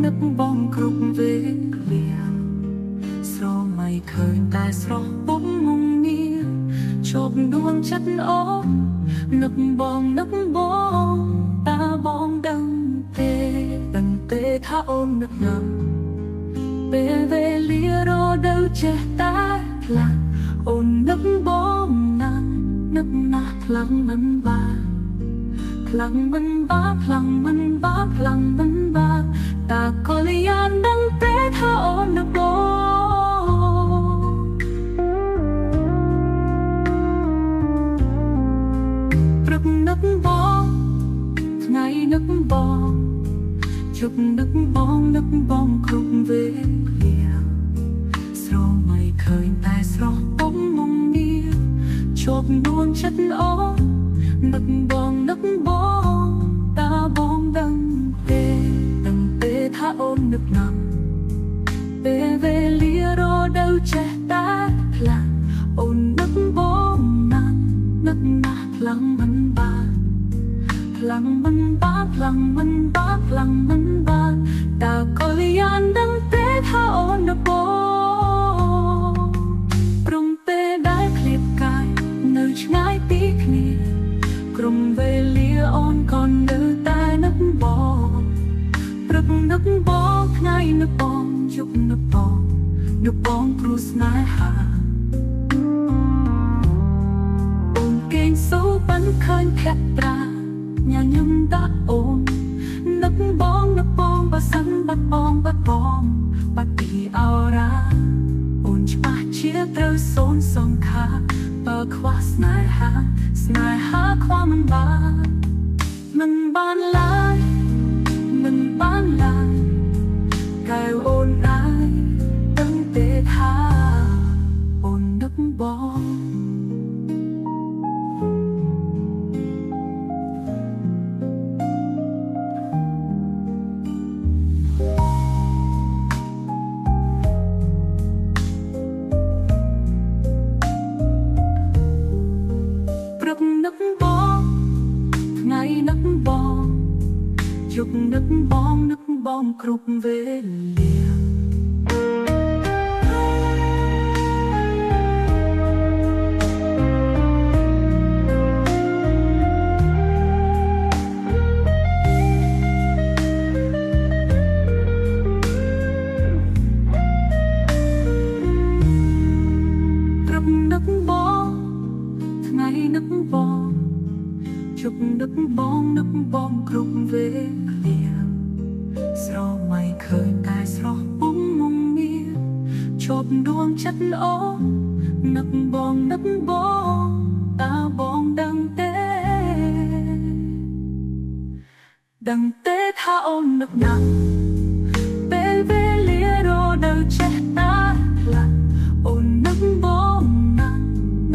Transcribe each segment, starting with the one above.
នឹកបងគ្រប់វេលាស្រមៃឃើញតែស្រស់ពុំមុំងារជាប់ដួងចិត្តអូនឹកបងតាបងដឹងទេថាអូននឹកណាស់ពេលវេលារដូវចេះតែខ្លាំងអូននឹកបងណាស់នឹកណាស់ខ្លាំងមិនបានខ្លាំងមិនបានខ្លាំងមិនបានខ្លាំងមិនបានតាក៏លៀនដឹងទេថាអូននឹកបងព្រឹកនឹកបងថ្ងៃនឹកបងជប់នឹកបងគ្រប់វេលាស្រមៃឃើញតែស្រស់ពុំមុំងារជាប់នួនចិត្តអូនឹកបងតាបងដឹងទេថាអូននឹកណាស់ពេលវេលារដូវចេះតែខ្លាំងអូននឹកបងណាស់នឹកណាស់ខ្លាំងមិនបានខ្លាំងមិនបានខ្លាំងមិនបានខ្លាំងមិនបានតាក៏លៀនដឹងទេថាអូននឹកបងព្រមពេលដែលឃ្លាតកាយនៅឆ្ងាយពីគ្នាក្រុមវេលាអូនក៏នៅតែនឹកបងព្រឹកនឹកបងថ្ងៃនឹកបងយប់នឹកបងគ្រូស្នេហាអូនគេងសូបានឃើញភក្ត្រាញញឹមដាក់អូននឹកបងបើសិនបាត់បងបាត់ពីអរ៉ាអូនច្បាស់ជាត្រូវសូនសងខាបើខ្វះស្នេហាខ្វះមិនបានឡើយកែអូនដែរដឹងទេថាអូននឹកបងនឹកបងថ្ងៃនឹកបងយប់នឹកបងគ្រប់វេលាព្រឹកនឹកបងថ្ងៃនឹកបងជប់នឹកបងគ្រប់វេលាស្រមៃឃើញតែស្រស់ពុំមុំងារជាប់ដួងចិត្តអូនឹកបងតាបងដឹងទេថាអូននឹកណាស់ពេលវេលារដូវចេះតែខ្លាំងអូននឹកបងណាស់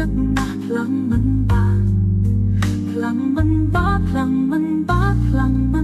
នឹកណាស់ខ្លាំងមិនបានខ្លាំងមិនបានខ្លាំងមិនបានខ្លាំងមិន